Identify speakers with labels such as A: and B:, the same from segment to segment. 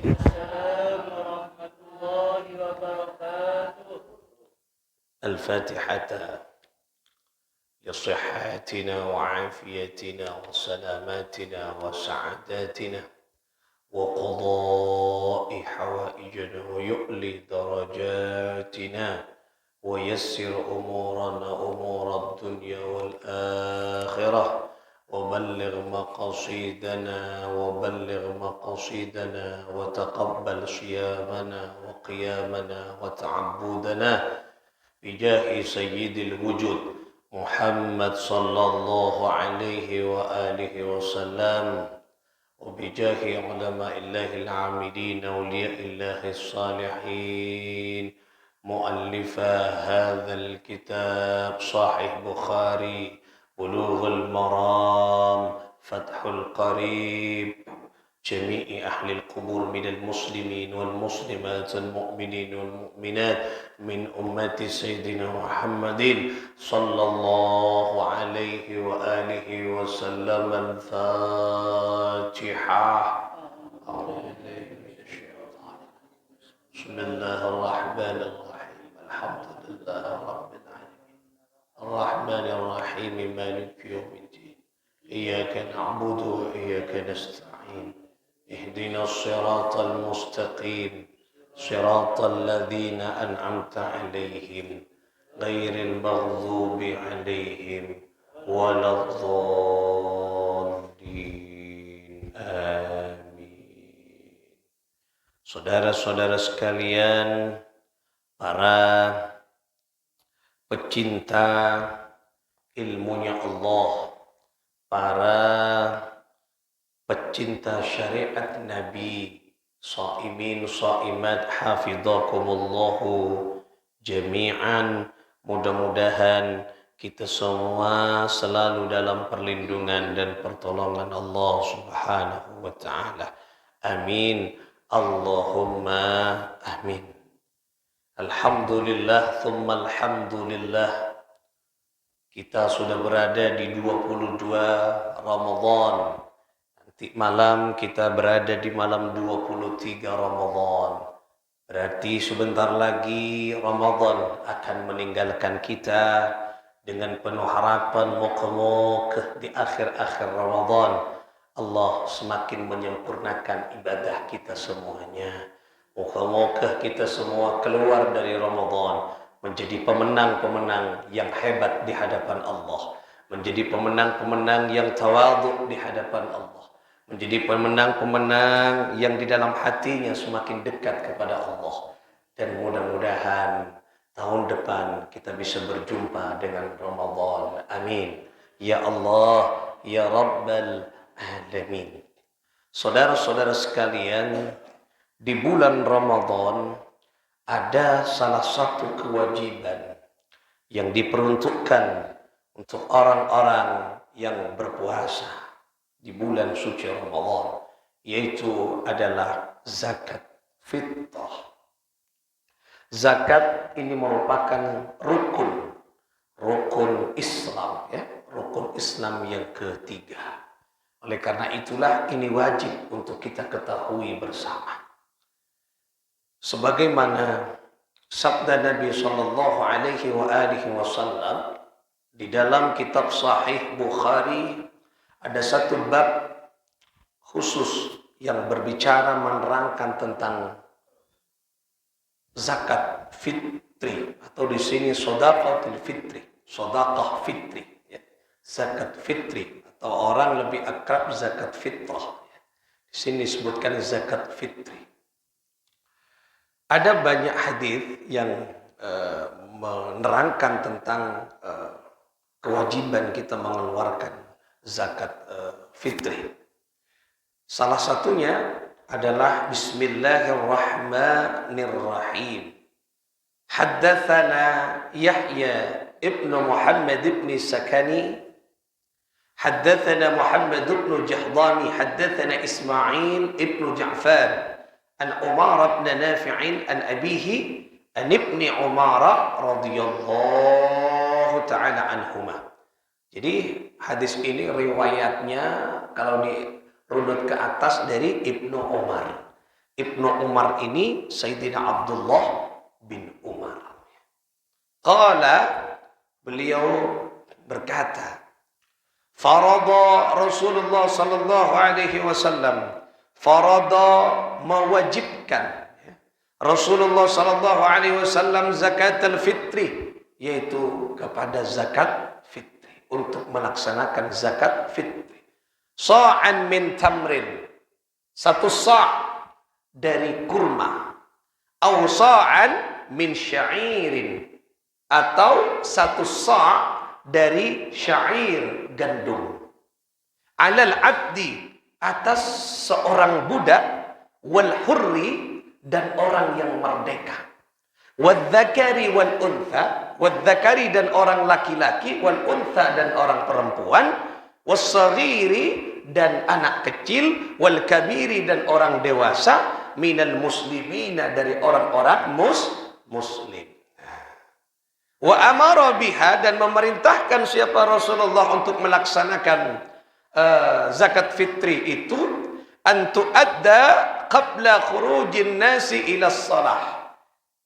A: السلام ورحمة الله وبركاته. الفاتحة لصحتنا وعافيتنا وسلاماتنا وسعاداتنا وقضاء حوائجنا ويؤلي درجاتنا ويسر أمورنا أمور الدنيا والآخرة وبلغ مقاصدنا وتقبل صيامنا وقيامنا وتعبدنا بجاه سيد الوجود محمد صلى الله عليه وآله وسلم وبجاه علماء الله العاملين أولياء الله الصالحين مؤلف هذا الكتاب صحيح بخاري بلوغ المرام فتح القريب جميع أهل القبور من المسلمين والمسلمات المؤمنين والمؤمنات من أمة سيدنا محمد صلى الله عليه وآله وسلم. الفاتحة. بسم الله الرحمن الرحيم الحمد لله رب العالمين الرحمن الرحيم مالك يوم الدين إياك نعبد وإياك نستعين اهدنا الصراط المستقيم صراط الذين أنعمت عليهم غير المغضوب عليهم ولا الضالين آمين. Saudara-saudara sekalian, para pecinta ilmunya Allah, para pecinta syariat Nabi, shaimin shaimat hafidhakumullahu jami'an, mudah-mudahan kita semua selalu dalam perlindungan dan pertolongan Allah Subhanahu wa taala. Amin. Allahumma amin. Alhamdulillah thumma alhamdulillah. Kita sudah berada di 22 Ramadan. Nanti malam kita berada di malam 23 Ramadan. Berarti sebentar lagi Ramadan akan meninggalkan kita. Dengan penuh harapan moga-moga di akhir-akhir Ramadan Allah semakin menyempurnakan ibadah kita semuanya. Moga-moga kita semua keluar dari Ramadan menjadi pemenang-pemenang yang hebat di hadapan Allah, menjadi pemenang-pemenang yang tawadhu di hadapan Allah, menjadi pemenang-pemenang yang di dalam hatinya semakin dekat kepada Allah. Dan mudah-mudahan tahun depan kita bisa berjumpa dengan Ramadan. Amin. Ya Allah, ya Rabbal Alamin. Saudara-saudara sekalian, di bulan Ramadan ada salah satu kewajiban yang diperuntukkan untuk orang-orang yang berpuasa di bulan suci Ramadan, yaitu adalah zakat fitrah. Zakat ini merupakan rukun Islam, ya, rukun Islam yang ketiga. Oleh karena itulah ini wajib untuk kita ketahui bersama. Sebagaimana sabda Nabi sallallahu alaihi wasallam di dalam kitab Sahih Bukhari, ada satu bab khusus yang berbicara menerangkan tentang zakat fitri, atau di sini sedekah fitri, ya. Zakat fitri atau orang lebih akrab zakat fitrah. Di sini disebutkan zakat fitri. Ada banyak hadis yang menerangkan tentang kewajiban kita mengeluarkan zakat fitri. Salah satunya adalah Bismillahirrahmanirrahim. Haddatsana Yahya ibn Muhammad ibn Sakani, haddatsana Muhammad ibn Jahdani, haddatsana Ismail ibn Ja'far an Umar ibn Nafi' an abihi an ibn Umar radhiyallahu ta'ala anhuma. Jadi hadis ini riwayatnya kalau dirunut ke atas dari Ibnu Umar. Ibnu Umar ini Sayyidina Abdullah bin Umar. Qala, beliau berkata, farada Rasulullah sallallahu alaihi wasallam, farada mewajibkan Rasulullah sallallahu alaihi wasallam zakat al-fitri, yaitu kepada zakat fitri, untuk melaksanakan zakat fitri. Sa'an min tamrin, satu sa' dari kurma, au sa'an min sya'irin, atau satu sa' dari syair gandum. Alal abdi, atas seorang budak, wal hurri, dan orang yang merdeka, wadzakari wal untha, wadzakari dan orang laki-laki, wal untha dan orang perempuan, wassagiri dan anak kecil, wal kabiri dan orang dewasa, minal muslimina dari orang-orang muslim. Wa amara biha, dan memerintahkan siapa Rasulullah untuk melaksanakan zakat fitri itu, an tuadda qabla khurujin nasi ila shalah.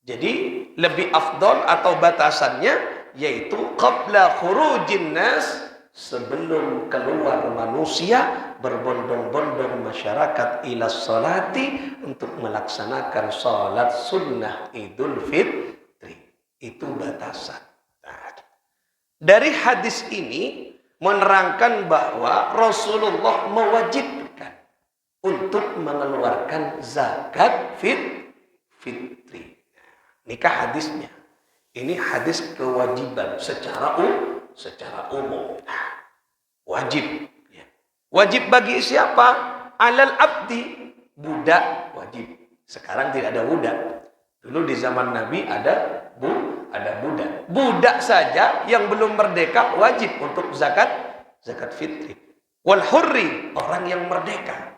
A: Jadi lebih afdal atau batasannya yaitu qabla khurujin nas, sebelum keluar manusia berbondong-bondong masyarakat ila salati, untuk melaksanakan salat sunnah Idul Fitri. Itu batasan. Nah, dari hadis ini menerangkan bahwa Rasulullah mewajibkan untuk mengeluarkan zakat fitri. Nikah hadisnya. Ini hadis kewajiban secara umum. Wajib. Wajib bagi siapa? Alal abdi, budak wajib. Sekarang tidak ada budak. Dulu di zaman Nabi ada budak. Budak saja yang belum merdeka wajib untuk zakat fitri. Wal hurri, orang yang merdeka.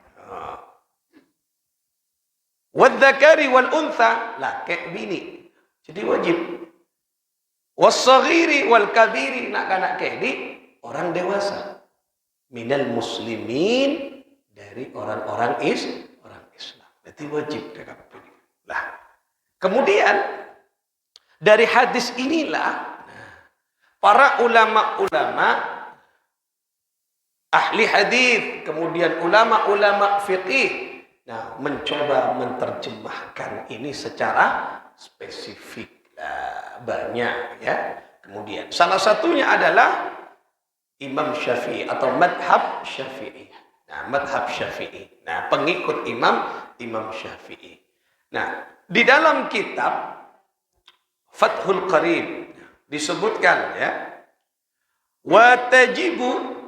A: Wadzakari wal untha, laki bini. Jadi wajib. Wassagiri wal kabiri, nak kedi, orang dewasa. Minal muslimin, dari orang Islam. Berarti wajib kakak. Lah, kemudian dari hadis inilah para ulama-ulama ahli hadis, kemudian ulama-ulama fiqih, mencoba menerjemahkan ini secara spesifik. Banyak ya. Kemudian salah satunya adalah Imam Syafi'i atau madhab Syafi'i. Madhab Syafi'i. Pengikut Imam Syafi'i. Di dalam kitab Fathul Qarib disebutkan ya, wa tajibu,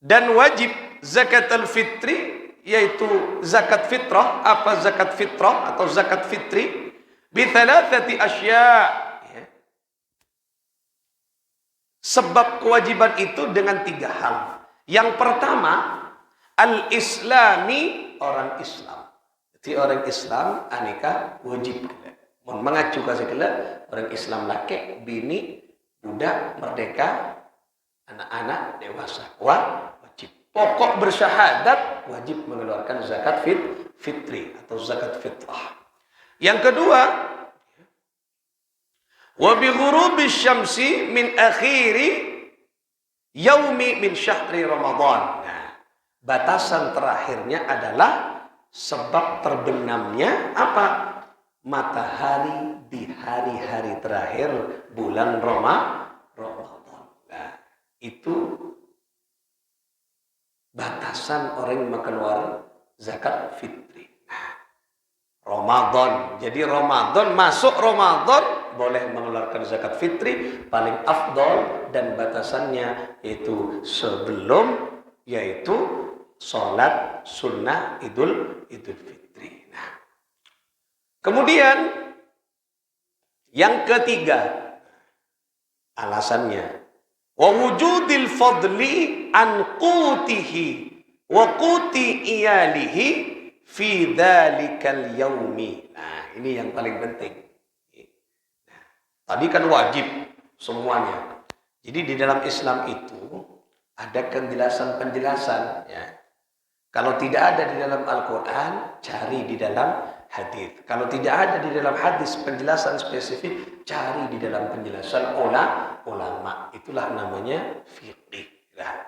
A: dan wajib zakat al-fitri, yaitu zakat fitrah. Apa zakat fitrah atau zakat fitri? Bi thalathati asya'. Sebab kewajiban itu dengan 3 hal. Yang pertama, al-islami, orang Islam. Jadi orang Islam anika wajib. Mengacu ke segala orang Islam laki, bini, budak, merdeka, anak-anak, dewasa. Wajib. Pokok bersyahadat wajib mengeluarkan zakat fitri atau zakat fitrah. Yang kedua, wa bi ghurubi syamsi min akhiri yaumi min syahri Ramadan. Batasan terakhirnya adalah sebab terbenamnya apa? Matahari di hari-hari terakhir bulan Ramadan. Itu batasan orang yang keluar zakat fitri. Ramadan. Jadi Ramadan, masuk Ramadan boleh mengeluarkan zakat fitri, paling afdol, dan batasannya yaitu sebelum, yaitu sholat sunnah Idul Fitri. Kemudian yang ketiga alasannya, wa wujudil fadli an qutihi wa quti iyalihi fi dzalikal yaumi. Ini yang paling penting. Tadi kan wajib semuanya. Jadi di dalam Islam itu ada penjelasan ya. Kalau tidak ada di dalam Al-Quran, cari di dalam hadis. Kalau tidak ada di dalam hadis penjelasan spesifik, cari di dalam penjelasan ulama. Itulah namanya fiqih. Nah.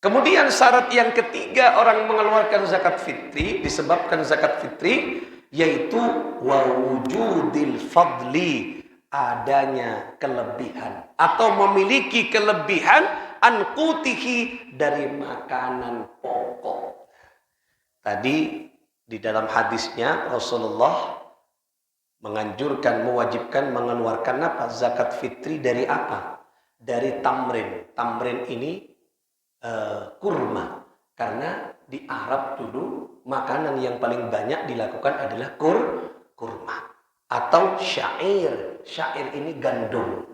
A: Kemudian syarat yang ketiga orang mengeluarkan zakat fitri, disebabkan zakat fitri, yaitu wujudil fadli, adanya kelebihan atau memiliki kelebihan anqutihi, dari makanan pokok. Tadi di dalam hadisnya Rasulullah menganjurkan, mewajibkan mengeluarkan apa? Zakat fitri dari apa? Dari tamrin. Tamrin ini kurma. Karena di Arab dulu makanan yang paling banyak dilakukan adalah kurma. Atau syair. Syair ini gandum.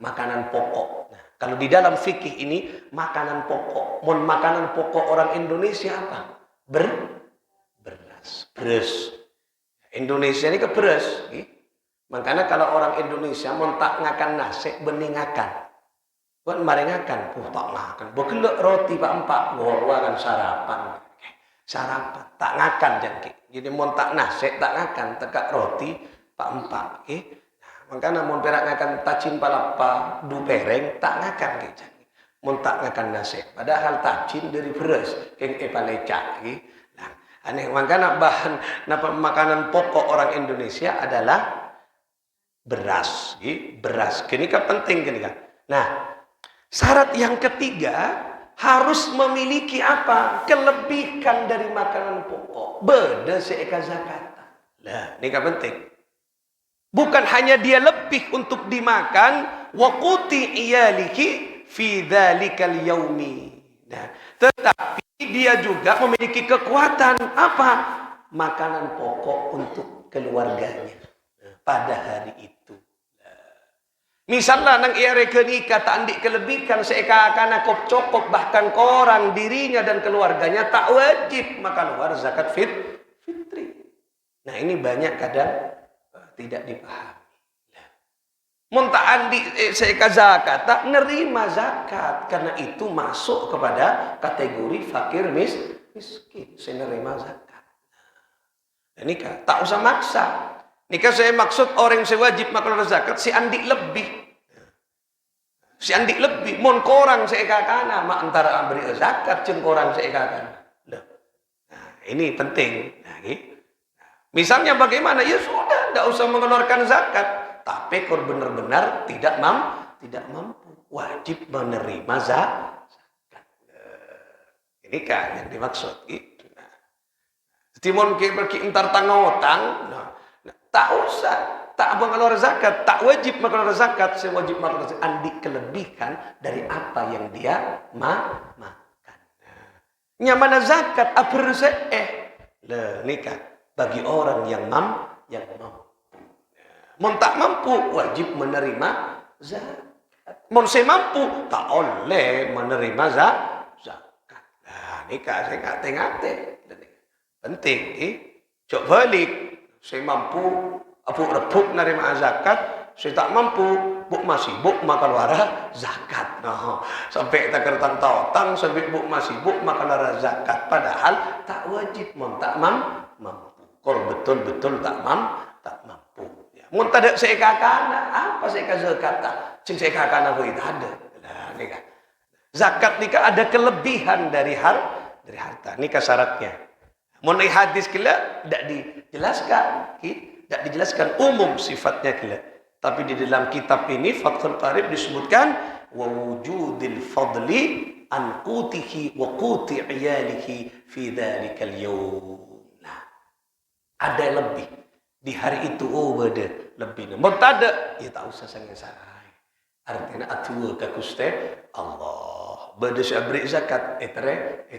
A: Makanan pokok. Nah, kalau di dalam fikih ini makanan pokok. Makanan pokok orang Indonesia apa? Beras. Indonesia ini ke beras. Makanya kalau orang Indonesia tak ngakan nasi, beningakan. Buat maringakan, tak ngakan. Begelak roti pak empat, kan sarapan. Sarapan, tak ngakan jangki. Jadi tak nasi, tak ngakan, tekak roti pak empat. Makanya mau perak ngakan tacin palapa, du pereng, tak ngakan jangki. Tak ngakan nasi. Padahal tacin dari beras, keng epalecak. Nah, aneh. Makanya bahan makanan pokok orang Indonesia adalah beras. Beras. Kini kan penting kini kan. Nah, syarat yang ketiga harus memiliki apa? Kelebihan dari makanan pokok. Beda seeka zakat. Nah, ini kan penting. Bukan hanya dia lebih untuk dimakan, waquti iyalihi fi dzalikal yaumi. Nah, tetapi dia juga memiliki kekuatan apa? Makanan pokok untuk keluarganya pada hari itu. Misalnya nang iare kenika tak andik kelebihan seakan kop cokop, bahkan korang dirinya dan keluarganya tak wajib maka luar zakat fitri. Nah ini banyak kadang tidak dipahami. Muntak andik seakan zakat tak nerima zakat karena itu masuk kepada kategori fakir miskin. Saya nerima zakat. Nah, nikah tak usah maksa. Nikah saya maksud orang yang wajib makan zakat si andik lebih. Si andik lebih. Mon korang seekakana mak antara beri zakat ceng korang seekakana. Nah, ini penting. Nah, misalnya bagaimana? Ya sudah, tidak usah mengeluarkan zakat. Tapi kalau benar-benar tidak mampu, wajib menerima zakat. Ini kan yang dimaksud. Nah, Timon pergi entar tangotang. Tak usah, tak mengeluarkan zakat, tak wajib mengeluarkan zakat, saya wajib mengeluarkan zakat. Andik kelebihan dari apa yang dia makan. Nyamana zakat apa nikah bagi orang yang mampu. Mon tak mampu wajib menerima zakat. Mon saya mampu tak oleh menerima zakat. Nah, nikah saya ngate-ngate. Penting, cok balik. Saya mampu, rebuk nerima zakat. Saya tak mampu, buk masih buk makan wara zakat. Nah, sampai tak kertang tautang, sampai buk masih buk makan wara zakat. Padahal tak wajib, tak mampu. Kor betul-betul tak mampu. Ya. Mun tak ada seekakana, apa seeka zakat tak? Cing seekakana aku itu ada. Nah, nikah. Zakat nikah ada kelebihan dari harta. Nikah syaratnya. Mengenai hadis kila tidak dijelaskan umum sifatnya kila. Tapi di dalam kitab ini Fathul Qarib disebutkan wa wujudil fadli an qutihi wa quti iyalihi fi dzalikal yaum. Nah, ada lebih di hari itu beda lebih. Mun ada ya tak usah sange-sange. Artinya atu ka Gusti Allah. Beda sabri zakat etre.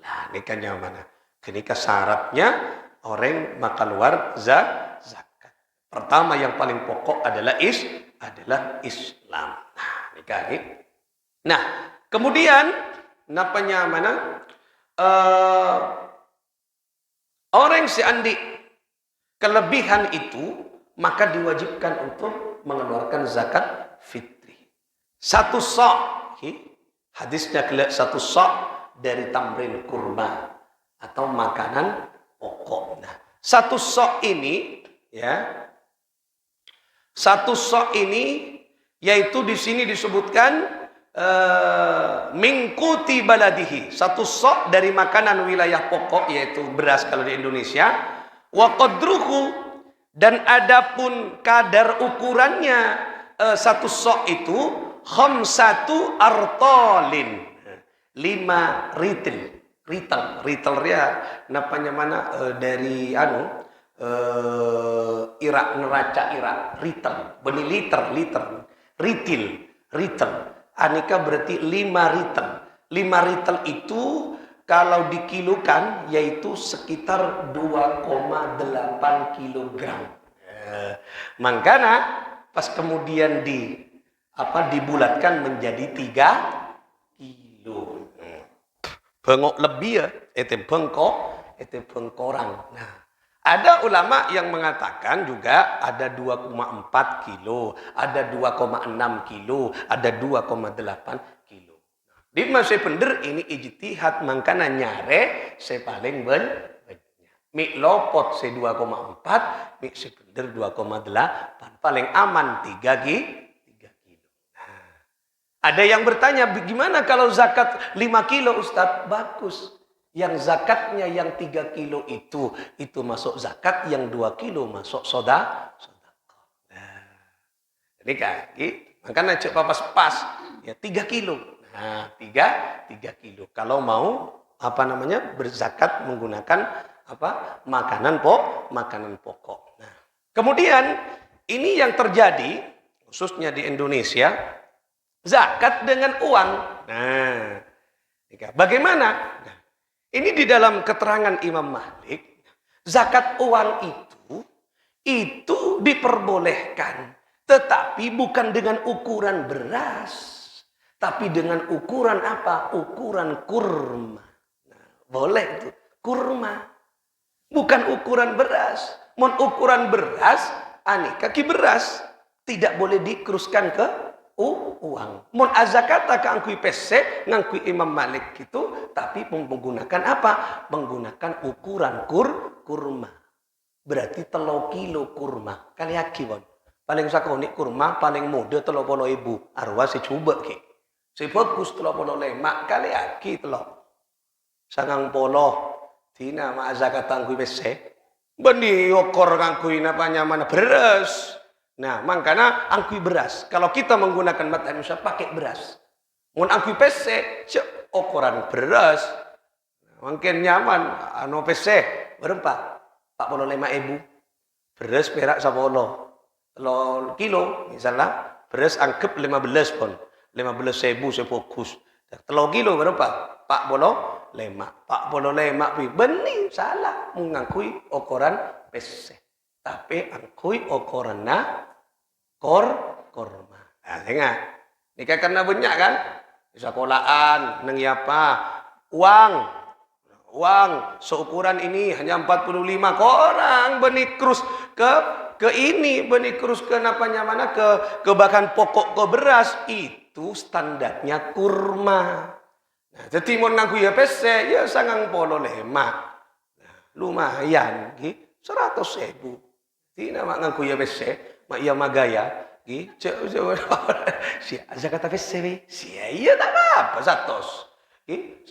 A: Nah, ini kan yang mana? Ketika syaratnya orang makan luar zakat. Pertama yang paling pokok adalah Islam. Nah, nikah ini. Nah, kemudian napanya mana? Orang seandi kelebihan itu maka diwajibkan untuk mengeluarkan zakat fitri. Satu sa', hadisnya satu sa' dari tamrin kurma atau makanan pokok. Nah, satu sok ini ya. Satu sok ini yaitu di sini disebutkan mingkuti baladihi. Satu sok dari makanan wilayah pokok yaitu beras kalau di Indonesia. Wa qadruhu, dan adapun kadar ukurannya satu sok itu khamsatu artalin. 5 ritel. Ritelnya napanya mana dari Irak, neraca Irak, ritel, beni liter, ritel. Anika berarti 5 ritel. 5 ritel itu kalau dikilokan yaitu sekitar 2,8 kilogram. Makanya pas kemudian dibulatkan menjadi 3 kilo. Bengok lebih ya, itu bengkorang. Nah, ada ulama yang mengatakan juga ada 2,4 kilo, ada 2,6 kilo, ada 2,8 kilo. Di masa bener ini ijtihad, makanya nyare saya paling banyak. Mik lopot saya 2,4, mik saya bener 2,8. Paling aman 3 kilo. Nah, ada yang bertanya, bagaimana kalau zakat 5 kilo Ustaz? Bagus. Yang zakatnya yang 3 kilo itu masuk zakat, yang 2 kilo masuk sedekah. Nah, ini kaki, makanya coba pas ya 3 kilo. Nah, 3 kilo. Kalau mau berzakat menggunakan makanan pokok. Nah, kemudian ini yang terjadi khususnya di Indonesia, zakat dengan uang. Nah, bagaimana? Nah, ini di dalam keterangan Imam Malik, zakat uang itu diperbolehkan, tetapi bukan dengan ukuran beras, tapi dengan ukuran apa? Ukuran kurma. Nah, boleh itu kurma, bukan ukuran beras. Mun ukuran beras, kaki beras tidak boleh dikeruskan ke uang. Mun azakata ka angkui pesek ngangkui Imam Malik gitu, tapi menggunakan apa? Menggunakan ukuran kurma. Berarti 3 kilo kurma. Kali akibon. Paling sakoni kurma paling muda 30.000. Arwah saya coba ke. Saya bagus 35 kali aki telok. Sangang poloh tina ma azakata angkui pesek. Benih okor ngangkui napanya mana beras. Nah, makanya angkui beras. Kalau kita menggunakan mata Indonesia pakai beras. Mun angkui pesek, ukuran beras. Mungkin nyaman, pesek berapa? 45.000. Beras perak 10 kilo, misalnya beras anggap 15 pon. 15.000 sefokus. 3 kilo berapa? 45. Benih salah mengangkui ukuran pesek. Tapi angkui ukurannya kurma. Nah, ingat. Ini kan karena banyak kan? Di sekolahan, neng apa? Uang seukuran ini hanya 45 orang benih krus ke ini, benih krus ke napanya mana ke bahan pokok ke beras itu standarnya kurma. Nah, jadi mau ngangkui ya pese ya sangang polo lemak. Nah, lumayan gitu. 100.000. Tina mak ngangku ya bese, mak iya magaya, zakat bese, iya tak apa 100, 100,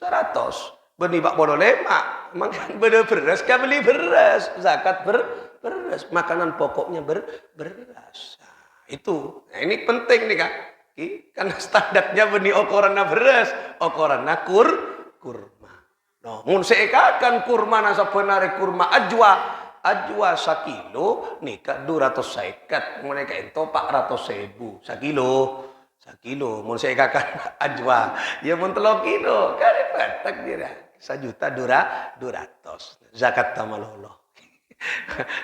A: benih bak bono lemak, makan beras, kan beli beras, zakat beras, makanan pokoknya beras, nah, itu, nah, ini penting nih kak, karena standarnya benih ukurannya beras, ukurannya kurma, no, mun seekakan kurma nasa penari kurma ajwa 1 kilo nika 250 mereka itu 400.000 1 kilo mun saya kakak ajwa ya mun 3 kilo kare batak dira 1.200.000 zakat tamalolo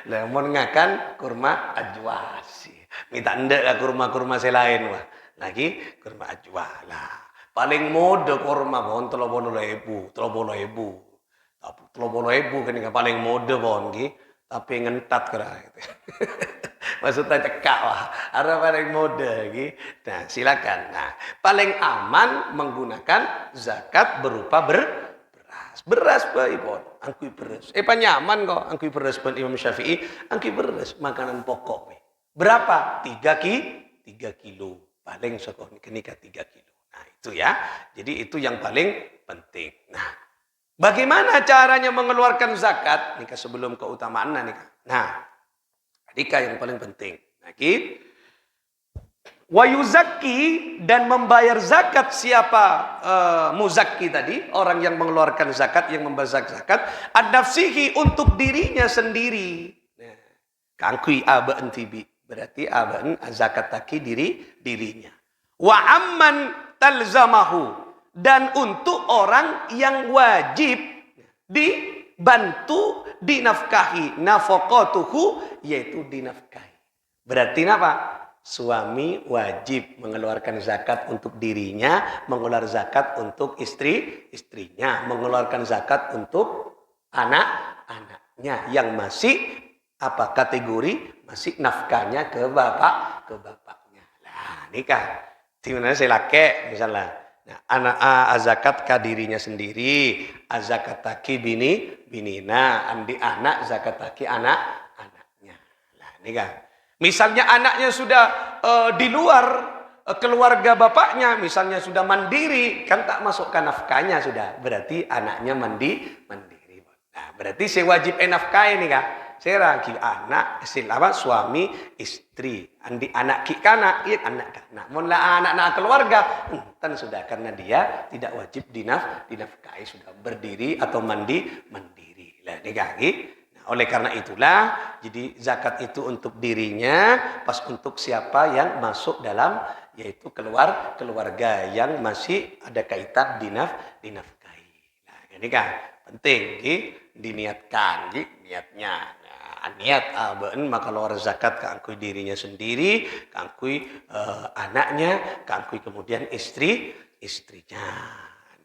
A: lah mun ngakan kurma ajwa sih minta ndek lah kurma selain wah lagi kurma ajwa lah paling mode kurma bon 30.000 tapi 30.000 kan paling mode bon gitu tapi ngentat kira gitu. Maksudnya cekak wah. Ada paling mode gitu. Nah, silakan. Nah, paling aman menggunakan zakat berupa beras. Beras Pak Ipon, angkui beras. Nyaman kok angkui beras pun Imam Syafi'i, angkui beras makanan pokok. Berapa? 3 kilo. Paling sekolah kenika 3 kilo. Nah, itu ya. Jadi itu yang paling penting. Nah, bagaimana caranya mengeluarkan zakat? Nikah sebelum keutamaan nikah. Nah, nikah yang paling penting. Nah, wa yuzakki dan membayar zakat siapa muzakki tadi, orang yang mengeluarkan zakat, yang membazak zakat, ad-nafsihi untuk dirinya sendiri. Nah, kangkui aba'an tibi, berarti aba'an zakat taki dirinya. Wa amman talzamahu, dan untuk orang yang wajib dibantu dinafkahi, nafaqatuhu, yaitu dinafkahi. Berarti apa? Suami wajib mengeluarkan zakat untuk dirinya, mengeluarkan zakat untuk istrinya, mengeluarkan zakat untuk anak-anaknya yang masih apa kategori masih nafkahnya ke bapaknya. Nah, nikah. Dimana saya laki misalnya. Nah, anak zakat ke dirinya sendiri, zakat taki binina, andi anak zakat taki anaknya. Nah, nikah. Misalnya anaknya sudah di luar keluarga bapaknya, misalnya sudah mandiri, kan tak masukkan nafkahnya sudah. Berarti anaknya mandiri. Nah, berarti saya wajib nafkah ini kan. Saya ragi anak, silama suami, istri, andi anak kikana, iya anak kana. Mula anak keluarga, kan sudah karena dia tidak wajib dinafkahi sudah berdiri atau mandiri. Lah nikah. Oleh karena itulah, jadi zakat itu untuk dirinya, pas untuk siapa yang masuk dalam, yaitu keluarga yang masih ada kaitan dinafkahi. Nah, ini kan penting, diniatkan, niatnya. Nah, niat aben maka keluar zakat kangkui dirinya sendiri, kangkui anaknya, kangkui kemudian istrinya.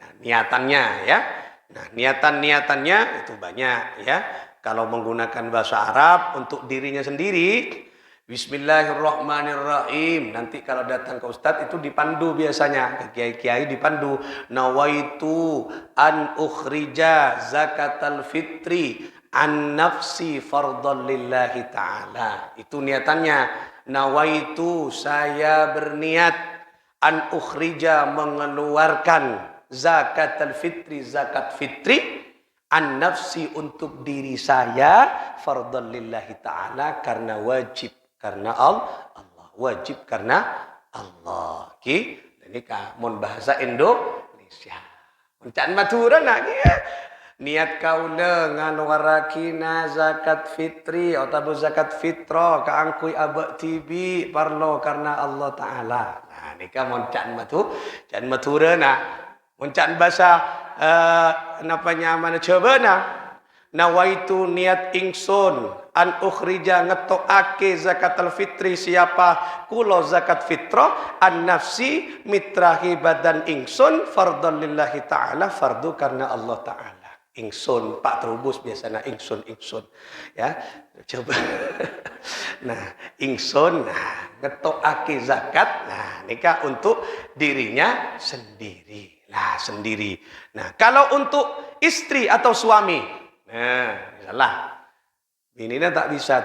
A: Nah, niatannya ya. Nah, niatannya itu banyak ya. Kalau menggunakan bahasa Arab untuk dirinya sendiri, Bismillahirrahmanirrahim. Nanti kalau datang ke Ustadz itu dipandu biasanya. Ke kiai-kiai dipandu. Nawaitu an ukhrija zakatal fitri an nafsi fardhan lillahi ta'ala. Itu niatannya. Nawaitu saya berniat an ukhrija mengeluarkan zakatal fitri, zakat fitri an nafsi untuk diri saya fardhan lillahi ta'ala karena wajib karena Allah wajib karena Allah ini mun bahasa Indonesia mencak maturan lagi ya. Niat kaula ngaluarakina zakat fitri atau zakat fitro kaangkui abak tibi parlo karena Allah Ta'ala. Nah nikah mencak maturan mencak bahasa mana coba nawaitu niat ingsun an ukhrija ngetokake zakatul fitri siapa kulo zakat fitrah an nafsi mitrahi badan ingsun fardhan lillahi ta'ala fardu karena Allah Ta'ala ingsun Pak Trubus biasanya ingsun ya coba nah ingsun ngetokake zakat nah nikah untuk dirinya sendiri. Nah, kalau untuk istri atau suami, salah. Bininya tak bisa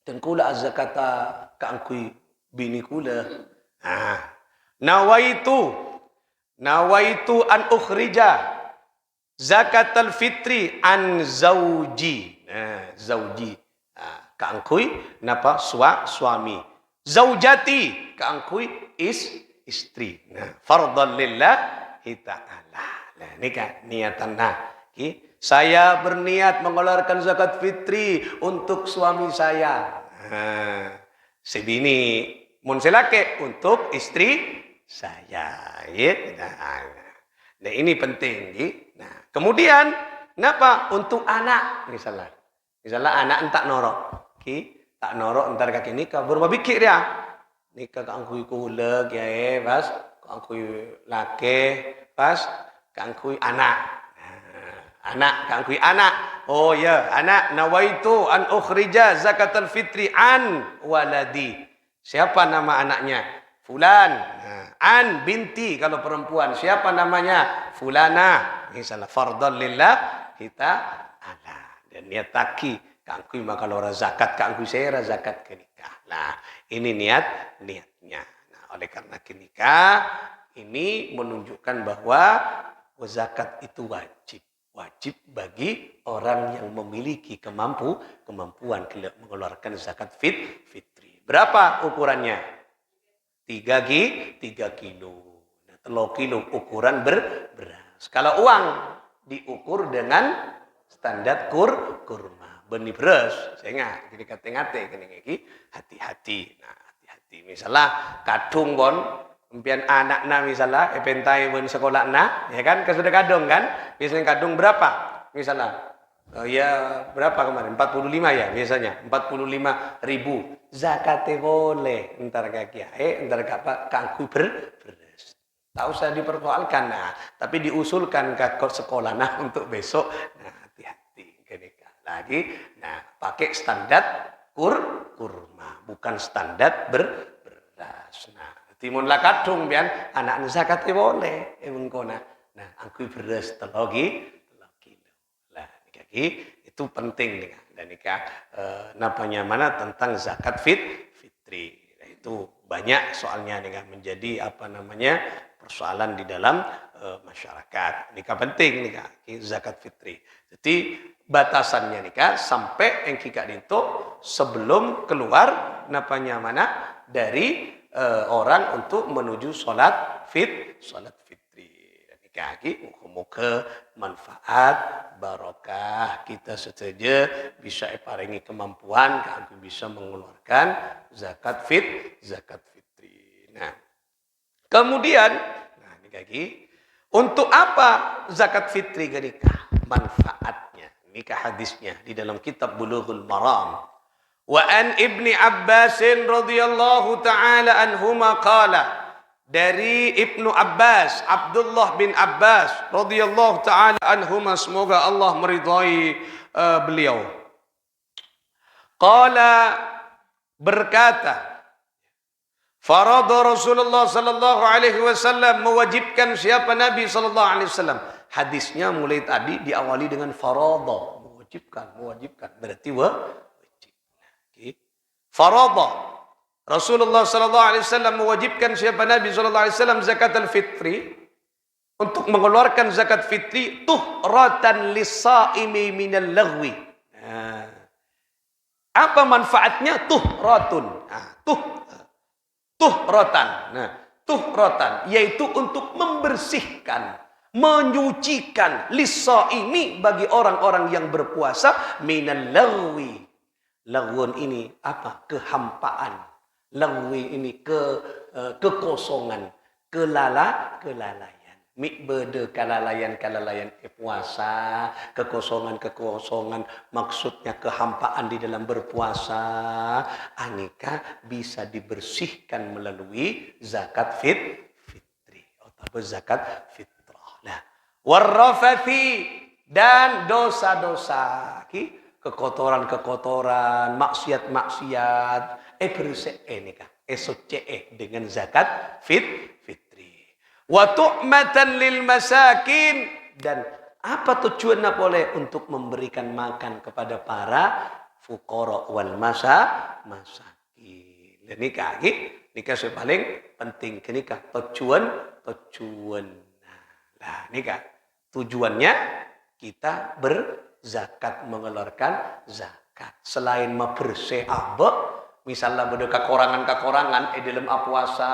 A: dan kula zakata kaangkui bini kula. Nah, nawaitu an ukhrija zakatal fitri an zauji. Nah, zauji. Nah, kaangkui napa suami. Zaujati kaangkui istri. Nah, fardhan lillahi ta'ala. Nah, ini kan niatan. Nah, saya berniat mengeluarkan zakat fitri untuk suami saya. Nah, sebini mun selake untuk istri saya. Nah, ini penting. Nah, kemudian kenapa untuk anak misalnya anak entak norok. Tak norok entar kaki nikah berubah pikir dia. Nikah kangkui kula kiai pas kangkui laki pas kangkui anak kangkui anak
B: Oh ya, anak nawaitu an ukhrija zakatul fitri an waladi. Siapa nama anaknya? Fulan. Nah, an binti kalau perempuan. Siapa namanya? Fulana. Misalnya fardhan lillah kita ala. Dan niat taki kangkui kalau zakat kangkui saya zakat ke nikah. Nah, ini niatnya. Nah, oleh karena nikah ini menunjukkan bahwa zakat itu wajib bagi orang yang memiliki kemampuan mengeluarkan zakat fitri. Berapa ukurannya? 3 kilo. Nah, 3 kilo ukuran beras. Kalau uang diukur dengan standar kurma. Benih beras. Saya ingat, jadi kate-kate hati-hati. Nah, hati-hati. Misalnya kadung impian anaknya misalnya, pentai pun sekolah ya kan, sudah kadung kan, biasanya kadung berapa, misalnya, ya berapa kemarin, 45 ya biasanya, 45.000, zakatnya boleh, entar kaki entar apa, kangku beras, tak usah dipersoalkan, nah, tapi diusulkan ke sekolah untuk besok, nah hati-hati, lagi, nah pakai standar kurma, bukan standar beras, nah. Timun lah kadung bian anak zakatnya boleh mengkona. Nah, angkui beras 3 kilo. Lah niki itu penting nih dan nikah namanya mana tentang zakat fitri. Nah, itu banyak soalnya nih menjadi apa namanya persoalan di dalam masyarakat. Nikah penting nikah zakat fitri. Jadi batasannya nikah sampai yang kika itu sebelum keluar namanya mana dari orang untuk menuju sholat fitri. Dan kaki muka manfaat barokah kita saja bisa paringi kemampuan kaki bisa mengeluarkan zakat fitri. Nah, kemudian ini kaki untuk apa zakat fitri nikah? Manfaatnya nikah hadisnya di dalam kitab Bulughul Maram. Wa an Ibni Abbas radhiyallahu taala anhuma qala, dari Ibnu Abbas, Abdullah bin Abbas radhiyallahu taala anhuma, semoga Allah meridhai beliau. Qala, berkata, farada Rasulullah sallallahu alaihi wasallam, mewajibkan siapa Nabi sallallahu alaihi wasallam. Hadisnya mulai tadi diawali dengan farada, mewajibkan berarti farada Rasulullah sallallahu alaihi wasallam mewajibkan siapa Nabi sallallahu alaihi wasallam zakat al-fitri, untuk mengeluarkan zakat fitri tuhratan lis-saimi minal laghwi. Nah, apa manfaatnya? Tuhratan. Nah, tuhratan yaitu untuk membersihkan, menyucikan lis-saimi bagi orang-orang yang berpuasa minal laghwi. Laghun ini apa? Kehampaan. Laghwi ini kekosongan, kelalaian. Mikbede kelalaian puasa, kekosongan maksudnya kehampaan di dalam berpuasa. Anika bisa dibersihkan melalui zakat fitri atau zakat fitrah. Nah, warrafathi, dan dosa-dosa kekotoran, maksiat, bersih nikah, suci dengan zakat fitri. Wa tu'matan lil masakin, dan apa tujuannya boleh untuk memberikan makan kepada para fuqara wal masakin. Dan nikah paling penting nikah tujuan. Nah, nikah tujuannya kita zakat, mengeluarkan zakat. Selain bersih misalnya ada kekurangan dalam puasa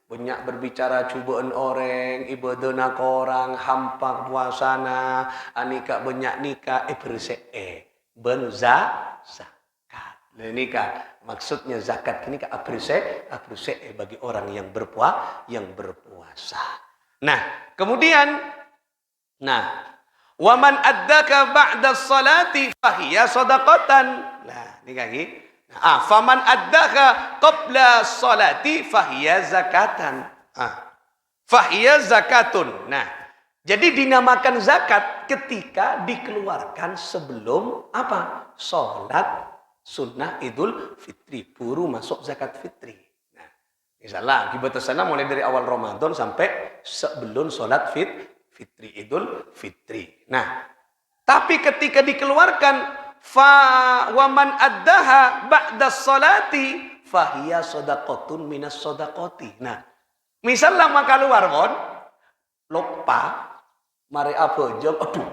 B: banyak berbicara cubaan orang, ibadah orang, hampa puasana, anika banyak nikah bersih zakat. Nikah maksudnya zakat ini bersih bagi orang yang berpuasa. Nah, kemudian waman addaka ba'da salati fahiya sadaqatan. Nah, ini kaki. Faman addaka qabla salati fahiya zakatan. Fahiya zakatun. Nah, Jadi dinamakan zakat ketika dikeluarkan sebelum apa? Sholat sunnah Idul Fitri. Buru masuk zakat fitri. Nah, misalnya kita sana mulai dari awal Ramadan sampai sebelum sholat fitri Idul Fitri. Nah, tapi ketika dikeluarkan waman addaha ba'da sholati fahiya sodakotun minas sodakoti. Nah, misalnya maka keluar kon lupa mari abojong, aduh,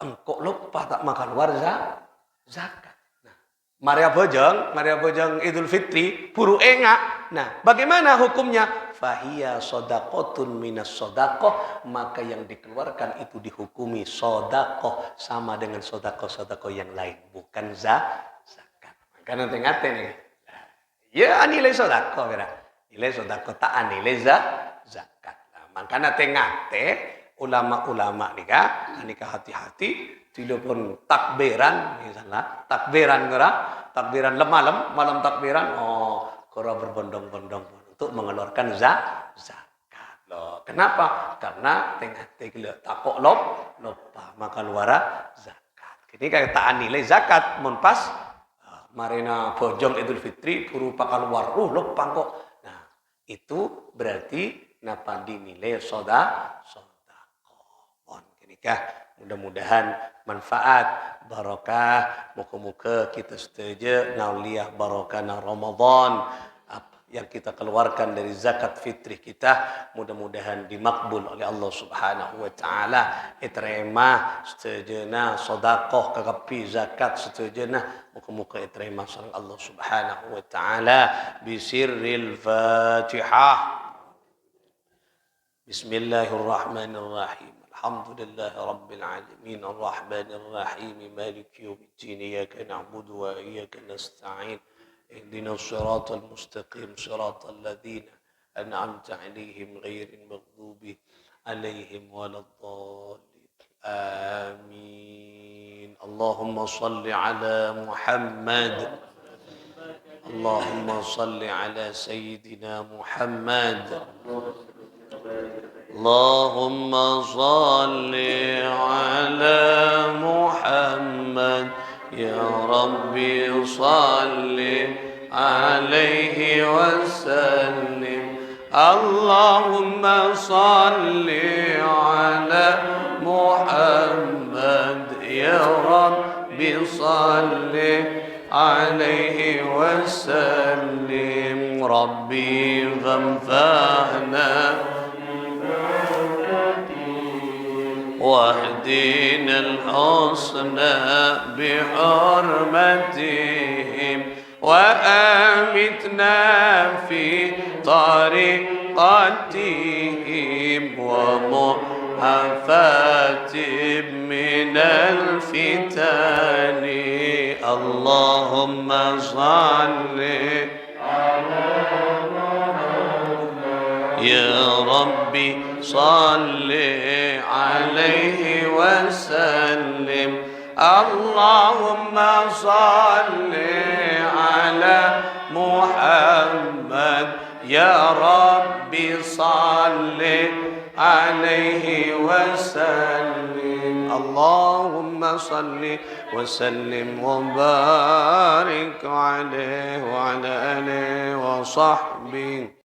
B: engkau lupa tak makan luar zakat. Nah, mari abojong Idul Fitri, buru engak. Nah, bagaimana hukumnya? Fahiya sodakotun minas sodakoh, maka yang dikeluarkan itu dihukumi sodakoh sama dengan sodakoh yang lain, bukan zakat. Karena tengah nih, ya nilai sodakoh, nilai sodakoh tak nilai zakat. Nah, makanya tengah ulama-ulama nikah hati-hati tidak pun takbiran misalnya takbiran malam takbiran kora berbondong-bondong untuk mengeluarkan zakat loh. Kenapa? Karena tengah takok lupa maka luar zakat. Ini kayak tak nilai zakat mun pas marina bojong Idul Fitri berupa keluar lupa kok. Nah, itu berarti napa dinilai sodakoh. Mudah-mudahan manfaat barokah muka-muka kita setuju nauliyah barokah na Ramadan yang kita keluarkan dari zakat fitri kita mudah-mudahan dimakbul oleh Allah Subhanahu wa taala iterima setujuna sedekah kakapi zakat setujuna muka-muka iterima sareng Allah Subhanahu wa taala bisirril Fatihah. Bismillahirrahmanirrahim. Alhamdulillah Rabbil Alamin Ar-Rahmanir Rahim Maliki Yawmiddin Iyyaka na'budu wa iyyaka nasta'in Ihdinas siratal mustaqim siratal ladzina an'amta 'alaihim ghairil maghdubi 'alaihim waladdallin Amin. Allahumma shalli ala Muhammad Allahumma shalli ala Sayyidina Muhammad اللهم صل على محمد يا ربي صل عليه وسلم اللهم صل على محمد يا ربي صل عليه وسلم ربي فانفعنا واهدنا الحسنى بحرمتهم وآمتنا في طريقتهم ومعافاتهم من الفتن اللهم صل يا ربي صل عليه وسلم اللهم صل على محمد يا ربي صل عليه وسلم اللهم صل وسلم وبارك عليه وعلى آله وصحبه